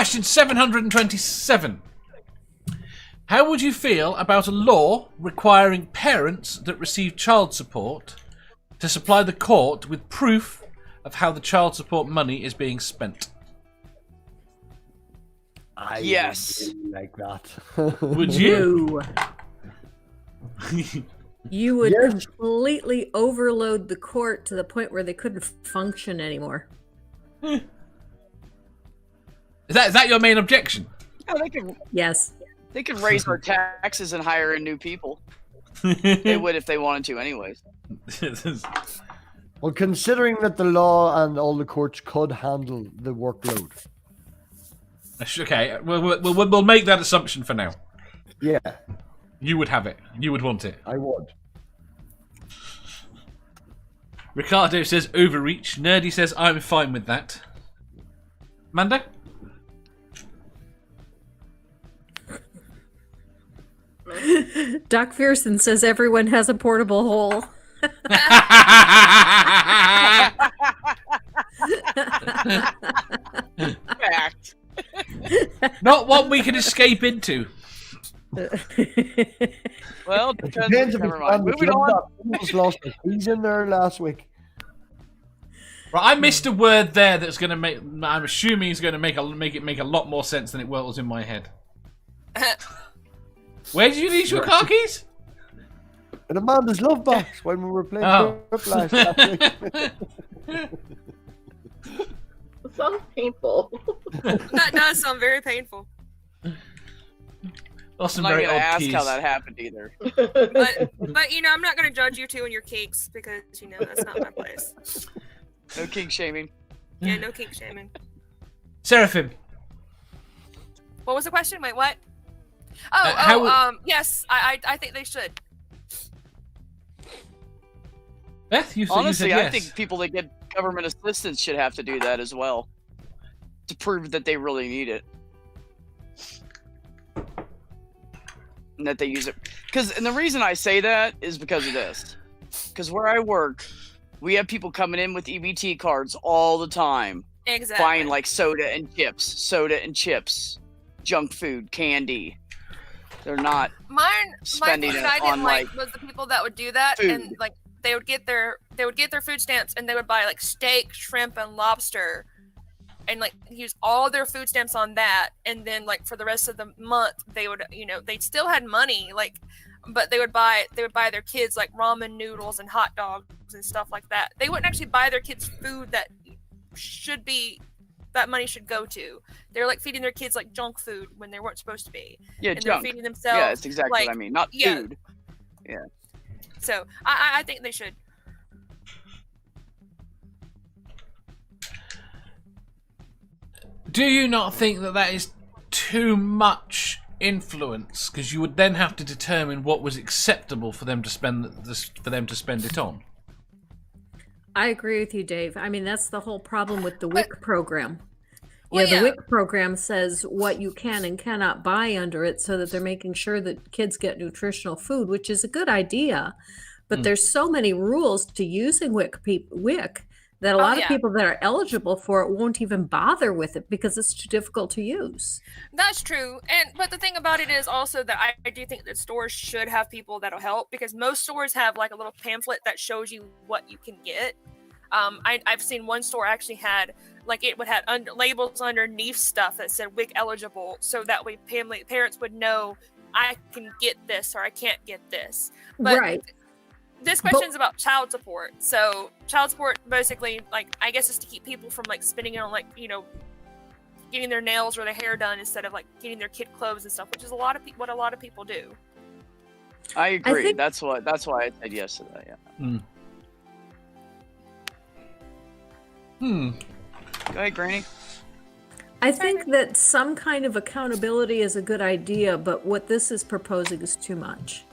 Question 727. How would you feel about a law requiring parents that receive child support to supply the court with proof of how the child support money is being spent? I Yes. would really like that. Would you? You would Yes. completely overload the court to the point where they couldn't function anymore. Is that your main objection? Oh, Yes. they could raise our taxes and hire in new people. They would if they wanted to, anyways. Well, considering that the law and all the courts could handle the workload. Okay, we'll make that assumption for now. Yeah, You would have it. You would want it. I would. Ricardo says overreach. Nerdy says I'm fine with that. Mando? Doc Fearson says everyone has a portable hole. Fact. Not one we can escape into. Well, Depends if never it's mind. on the Moving job. on. Almost lost the keys in there last week. Right, I missed a word there that's going to make. I'm assuming is going to make it make a lot more sense than it was in my head. Where did you lose your car keys? In Amanda's love box when we were playing Whiplash last week. It sounds painful. That does sound very painful. Lost I'm some not very gonna odd ask keys. how that happened either. But you know, I'm not gonna judge you two and your cakes because you know that's not my place. No kink shaming. Yeah, no kink shaming. Seraphim. What was the question? Wait, what? Oh, yes, I think they should. Beth, you Honestly, said yes. I think people that get government assistance should have to do that as well, to prove that they really need it, and that they use it. And the reason I say that is because of this. Because where I work, we have people coming in with EBT cards all the time, Exactly. buying like soda and chips, junk food, candy. They're not My spending thing it that I didn't on, like like, was the people that would do that food. and like they would get their food stamps and they would buy like steak, shrimp, and lobster, and like use all their food stamps on that, and then like for the rest of the month they would they still had money but they would buy their kids like ramen noodles and hot dogs and stuff like that. They wouldn't actually buy their kids food that money should go to. They're like feeding their kids like junk food when they weren't supposed to be. Yeah, and junk. they're feeding themselves. Yeah, that's exactly like, what I mean. Not yeah. food. Yeah. So I think they should. Do you not think that is too much influence? Because you would then have to determine what was acceptable for them to spend it on. I agree with you, Dave. I mean, that's the whole problem with the WIC program. Well, The WIC program says what you can and cannot buy under it so that they're making sure that kids get nutritional food, which is a good idea. But there's so many rules to using WIC that a lot of people that are eligible for it won't even bother with it because it's too difficult to use. That's true. But the thing about it is also that I do think that stores should have people that'll help, because most stores have like a little pamphlet that shows you what you can get. I've seen one store actually had like it would have labels underneath stuff that said WIC eligible, so that way parents would know I can get this or I can't get this. But right. This question is about child support. So child support basically, like, I guess, is to keep people from like spending it on like getting their nails or their hair done instead of like getting their kid clothes and stuff, which is what a lot of people do. I agree. think- That's why I said yes to that. Yeah. Go ahead, Granny. I think that some kind of accountability is a good idea, but what this is proposing is too much.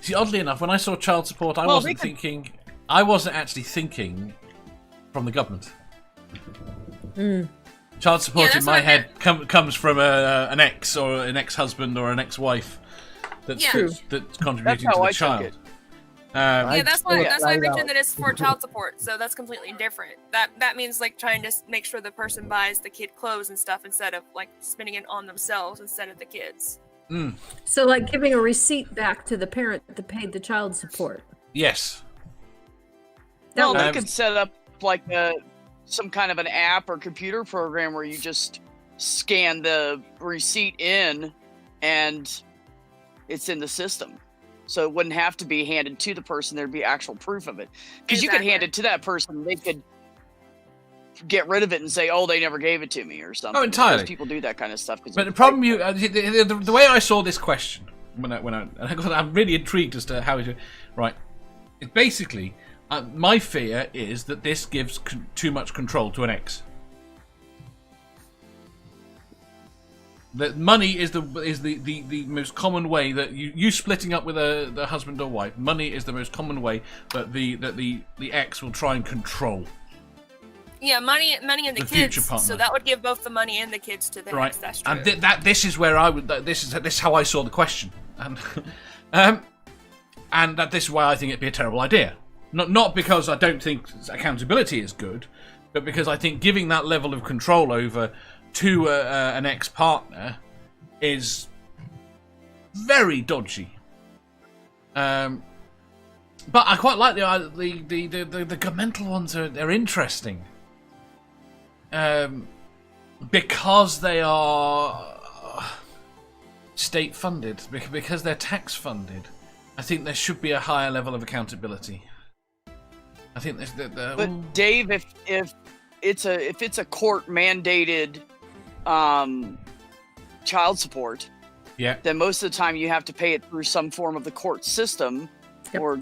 See, oddly enough, when I saw child support, I wasn't actually thinking from the government. Child support in my head comes from an ex or an ex-husband or an ex-wife that's contributing to the child. Yeah, that's why I laid mentioned out. that it's for child support, so that's completely different. That means like trying to make sure the person buys the kid clothes and stuff instead of like spending it on themselves instead of the kids. So, like giving a receipt back to the parent that paid the child support. Yes. Well, That they could set up like some kind of an app or computer program where you just scan the receipt in and it's in the system. So it wouldn't have to be handed to the person. There'd be actual proof of it. Because you could hand it to that person. They could get rid of it and say, oh, they never gave it to me or something. Oh, entirely. Because people do that kind of stuff. But the problem, the way I saw this question, I'm really intrigued as to how it. Right, it basically, my fear is that this gives too much control to an ex. That money is the most common way that you splitting up with the husband or wife. Money is the most common way that the ex will try and control. Yeah, money and the The future kids. partner. So that would give both the money and the kids to the Right, ex. That's true. and this is where I would. This is how I saw the question, and and that this is why I think it'd be a terrible idea. Not because I don't think accountability is good, but because I think giving that level of control over to an ex-partner is very dodgy. But I quite like the governmental ones are interesting. Because they are state funded, because they're tax funded, I think there should be a higher level of accountability. I think But Dave, if it's a court mandated child support, yeah, then most of the time you have to pay it through some form of the court system or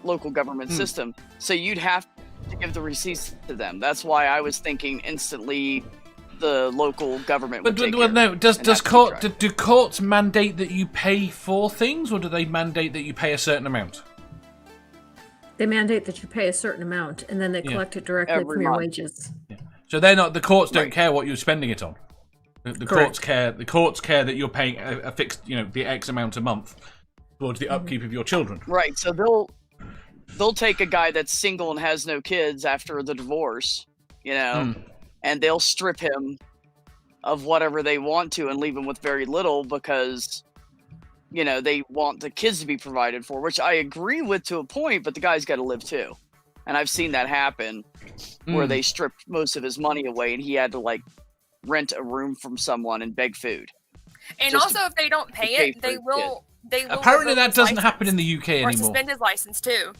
local government system. So you'd have to give the receipts to them. That's why I was thinking instantly the local government would take care. No, do courts mandate that you pay for things, or do they mandate that you pay a certain amount? They mandate that you pay a certain amount, and then they collect it directly Every from your month. wages. Yeah. So they're not. The courts don't Right. care what you're spending it on. The courts care. The courts care that you're paying a fixed, the X amount a month towards the upkeep of your children. Right. So they'll take a guy that's single and has no kids after the divorce, and they'll strip him of whatever they want to and leave him with very little because they want the kids to be provided for, which I agree with to a point, but the guy's got to live too. And I've seen that happen where they stripped most of his money away and he had to rent a room from someone and beg food. And just also, if they don't pay pay it, for they it, will. They will Apparently, revoke that his doesn't license happen in the UK or anymore. suspend his license too.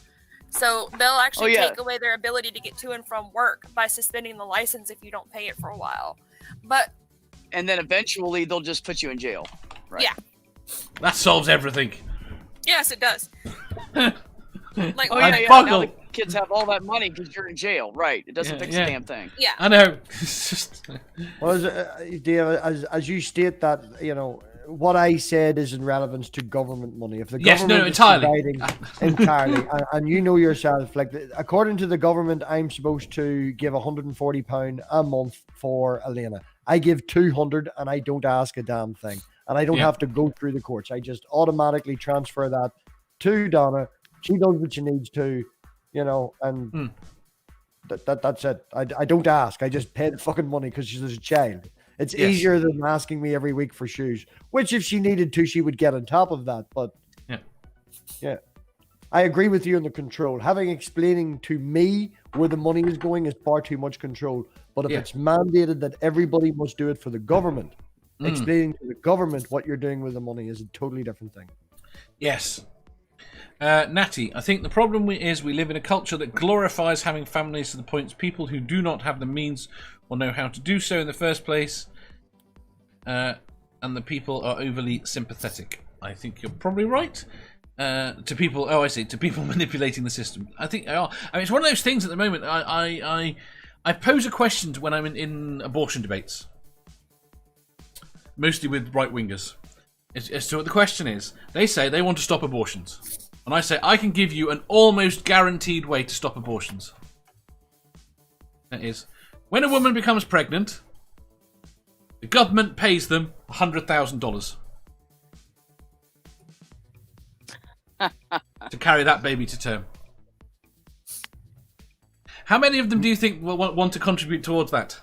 So they'll actually yeah. take away their ability to get to and from work by suspending the license if you don't pay it for a while. But And then eventually they'll just put you in jail. Right? yeah, That solves everything. yes, it does. Like, Oh, I yeah. buckled. Now the kids have all that money because you're in jail. Right. It doesn't fix a damn thing. yeah. I know. It's just. Well, Dave, as you state that, what I said is in relevance to government money. If the government is providing entirely, and you know yourself, according to the government, I'm supposed to give £140 a month for Elena. I give 200 and I don't ask a damn thing. And I don't have to go through the courts. I just automatically transfer that to Donna. She does what she needs to, and that's it. I don't ask. I just pay the fucking money because she's a child. It's easier than asking me every week for shoes, which if she needed to, she would get on top of that. But yeah. I agree with you on the control. Explaining to me where the money is going is far too much control. But if it's mandated that everybody must do it for the government, explaining to the government what you're doing with the money is a totally different thing. Yes. Natty, I think the problem is we live in a culture that glorifies having families to the point people who do not have the means or know how to do so in the first place, and the people are overly sympathetic. I think you're probably right. To people manipulating the system. I think they are. I mean, it's one of those things at the moment. I pose a question when I'm in abortion debates, mostly with right wingers. As to what the question is, they say they want to stop abortions. And I say, I can give you an almost guaranteed way to stop abortions. That is, when a woman becomes pregnant, the government pays them $100,000. to carry that baby to term. How many of them do you think will want to contribute towards that?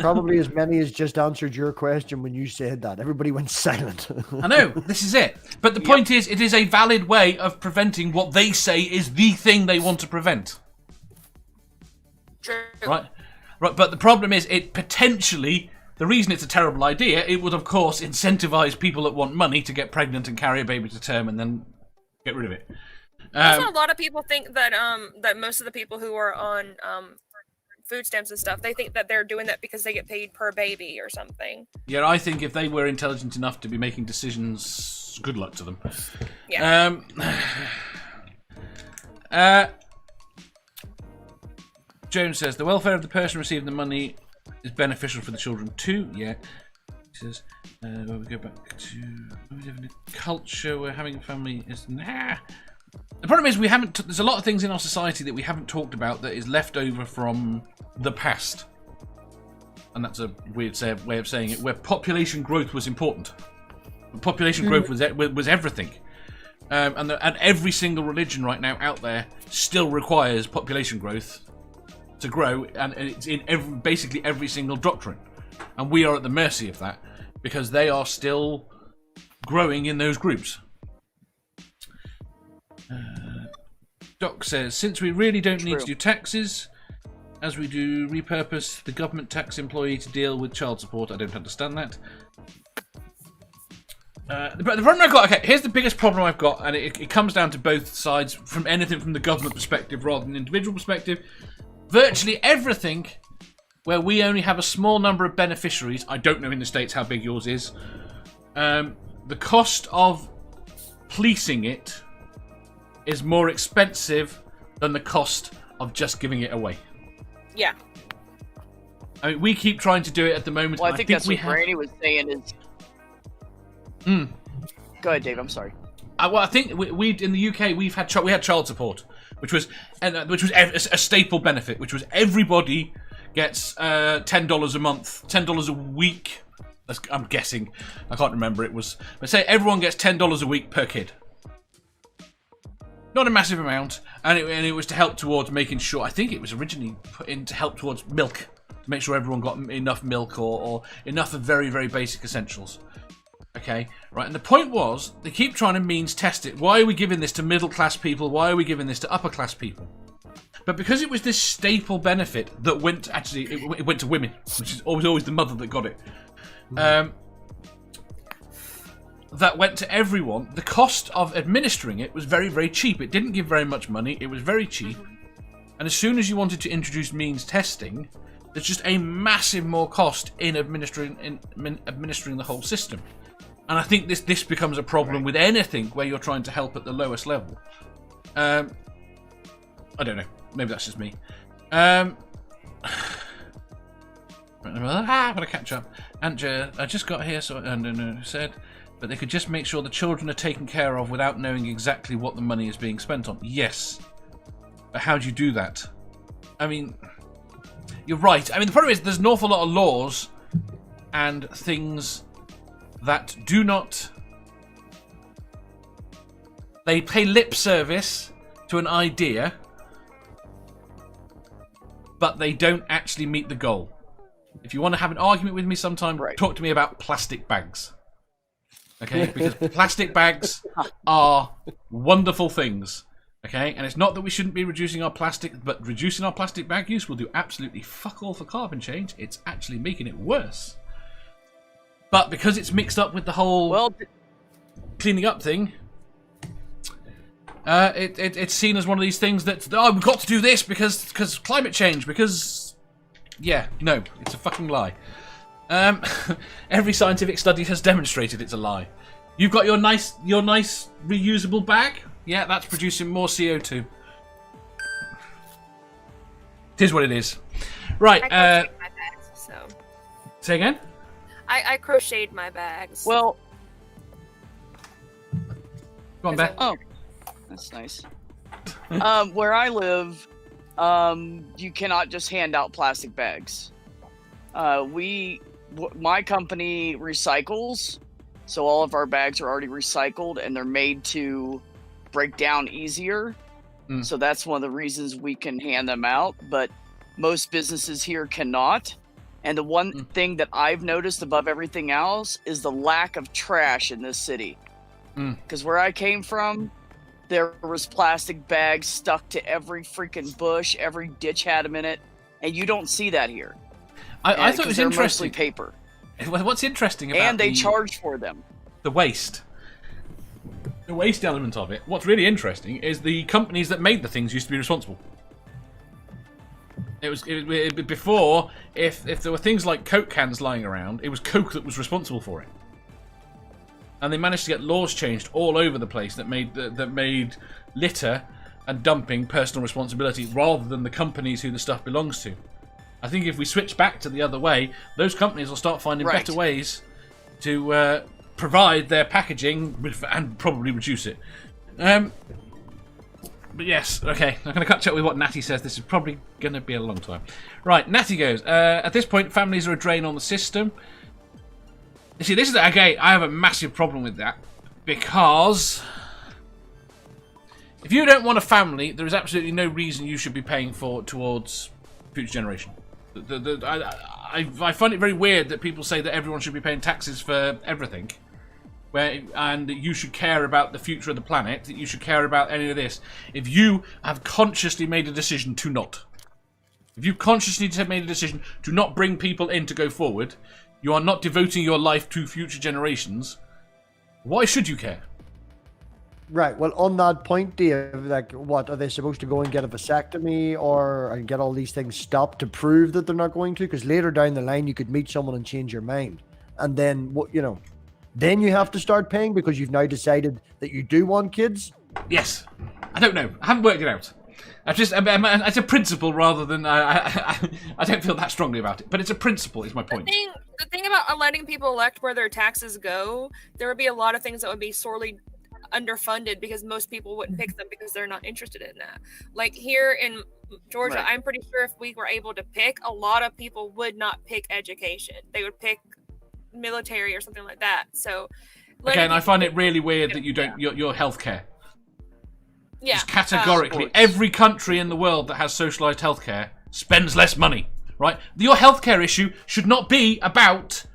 Probably as many as just answered your question when you said that. Everybody went silent. I know, this is it. But the point is, it is a valid way of preventing what they say is the thing they want to prevent. True. Right? But the problem is, it potentially, the reason it's a terrible idea, it would, of course, incentivize people that want money to get pregnant and carry a baby to term and then get rid of it. Also, a lot of people think that that most of the people who are on food stamps and stuff, they think that they're doing that because they get paid per baby or something. Yeah, I think if they were intelligent enough to be making decisions, good luck to them. Yeah. Jones says, the welfare of the person receiving the money is beneficial for the children too. Yeah. He says, well, we go back to, we live in a culture where having a family is, nah. The problem is there's a lot of things in our society that we haven't talked about that is left over from the past. And that's a weird way of saying it, where population growth was important. Population growth was everything. And every single religion right now out there still requires population growth to grow, and it's in basically every single doctrine. And we are at the mercy of that, because they are still growing in those groups. Doc says, since we really don't need to do taxes, as we do repurpose the government tax employee to deal with child support, I don't understand that. But the problem I've got, okay, here's the biggest problem I've got, and it comes down to both sides, from anything from the government perspective rather than individual perspective. Virtually everything where we only have a small number of beneficiaries, I don't know in the States how big yours is, the cost of policing it is more expensive than the cost of just giving it away. Yeah. I mean, we keep trying to do it at the moment. Well, I think that's what Granny was saying is... Go ahead, Dave, I'm sorry. Well, I think we in the UK, we had child support, which was a staple benefit, which was everybody gets $10 a month, $10 a week. I'm guessing. I can't remember. It was... But say everyone gets $10 a week per kid. Not a massive amount, and it was to help towards making sure, I think it was originally put in to help towards milk, to make sure everyone got enough milk or enough of very, very basic essentials. Okay, right, and the point was, they keep trying to means test it. Why are we giving this to middle class people? Why are we giving this to upper class people? But because it was this staple benefit that went, actually, it went to women, which is always the mother that got it. That went to everyone. The cost of administering it was very, very cheap. It didn't give very much money. It was very cheap. And as soon as you wanted to introduce means testing, there's just a massive more cost in administering the whole system. And I think this becomes a problem with anything where you're trying to help at the lowest level. I don't know. Maybe that's just me. I'm gonna catch up. Anja, I just got here, so no, said. But they could just make sure the children are taken care of without knowing exactly what the money is being spent on. Yes. But how do you do that? I mean, you're right. I mean, the problem is there's an awful lot of laws and things that do not... They pay lip service to an idea, but they don't actually meet the goal. If you want to have an argument with me sometime, talk to me about plastic bags. Okay, because plastic bags are wonderful things. Okay, and it's not that we shouldn't be reducing our plastic, but reducing our plastic bag use will do absolutely fuck all for carbon change. It's actually making it worse. But because it's mixed up with the whole cleaning up thing, it's seen as one of these things that, oh, we've got to do this because climate change, because... Yeah, no, it's a fucking lie. Every scientific study has demonstrated it's a lie. You've got your nice reusable bag? Yeah, that's producing more CO2. It is what it is. Right, I crocheted my bags, so. Say again? I crocheted my bags. Well... Go on, Beth. Oh, that's nice. Where I live, you cannot just hand out plastic bags. My company recycles, so all of our bags are already recycled, and they're made to break down easier. So that's one of the reasons we can hand them out, but most businesses here cannot. And the one thing that I've noticed above everything else is the lack of trash in this city. Because where I came from, there was plastic bags stuck to every freaking bush. Every ditch had them in it. And you don't see that here. I thought it was interesting. Mostly paper. What's interesting about and they charge for them. The waste element of it. What's really interesting is the companies that made the things used to be responsible. It was before. If there were things like Coke cans lying around, it was Coke that was responsible for it. And they managed to get laws changed all over the place that made litter and dumping personal responsibility rather than the companies who the stuff belongs to. I think if we switch back to the other way, those companies will start finding better ways to provide their packaging and probably reduce it. But yes, okay, I'm going to catch up with what Natty says. This is probably going to be a long time. Right, Natty goes, at this point, families are a drain on the system. You see, this is, okay, I have a massive problem with that. Because if you don't want a family, there is absolutely no reason you should be paying towards future generation. I find it very weird that people say that everyone should be paying taxes for everything. And you should care about the future of the planet, that you should care about any of this. If you have consciously made a decision to not. If you consciously made a decision to not bring people in to go forward, you are not devoting your life to future generations. Why should you care? Right. Well, on that point, Dave, like, what are they supposed to go and get a vasectomy and get all these things stopped to prove that they're not going to? Because later down the line, you could meet someone and change your mind, and then then you have to start paying because you've now decided that you do want kids. Yes. I don't know. I haven't worked it out. It's a principle rather than I don't feel that strongly about it, but it's a principle. Is my point. The thing about letting people elect where their taxes go, there would be a lot of things that would be sorely underfunded because most people wouldn't pick them because they're not interested in that. Like here in Georgia, I'm pretty sure if we were able to pick, a lot of people would not pick education. They would pick military or something like that. So again, I find it really weird that you don't your healthcare. Yeah, just categorically, every country in the world that has socialized healthcare spends less money, right? Your healthcare issue should not be about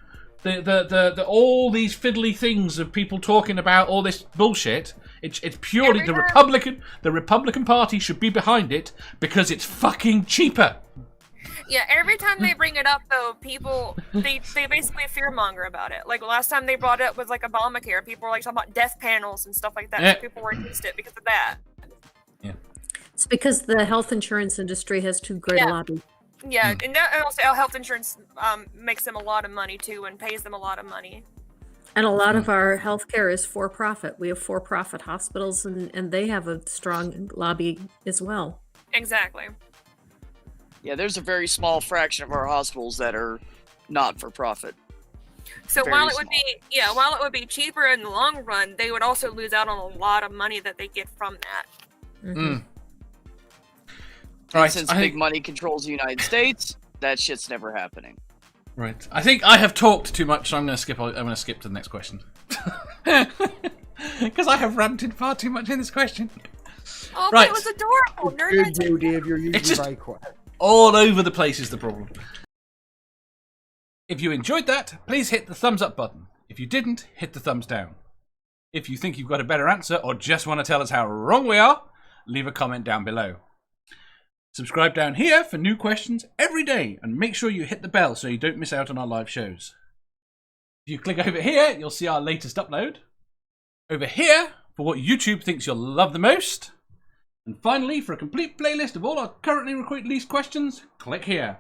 the all these fiddly things of people talking about all this bullshit. It's purely the Republican Party should be behind it because it's fucking cheaper. Yeah, every time they bring it up, though, people they basically fearmonger about it. Like last time they brought it up was like Obamacare. People were like talking about death panels and stuff like that. Yeah. So people were against it because of that. Yeah, it's because the health insurance industry has too great a lobby. Yeah, and also health insurance makes them a lot of money too, and pays them a lot of money. And a lot of our healthcare is for profit. We have for-profit hospitals, and they have a strong lobby as well. Exactly. Yeah, there's a very small fraction of our hospitals that are not for profit. So while it would be cheaper in the long run, they would also lose out on a lot of money that they get from that. Right, since big money controls the United States, that shit's never happening. Right. I think I have talked too much, so I'm going to skip. I'm going to skip to the next question because I have ranted far too much in this question. Oh, right. But it was adorable. Good, Dave. You're usually very quiet. All over the place is the problem. If you enjoyed that, please hit the thumbs up button. If you didn't, hit the thumbs down. If you think you've got a better answer or just want to tell us how wrong we are, leave a comment down below. Subscribe down here for new questions every day and make sure you hit the bell so you don't miss out on our live shows. If you click over here, you'll see our latest upload. Over here, for what YouTube thinks you'll love the most. And finally, for a complete playlist of all our currently released questions, click here.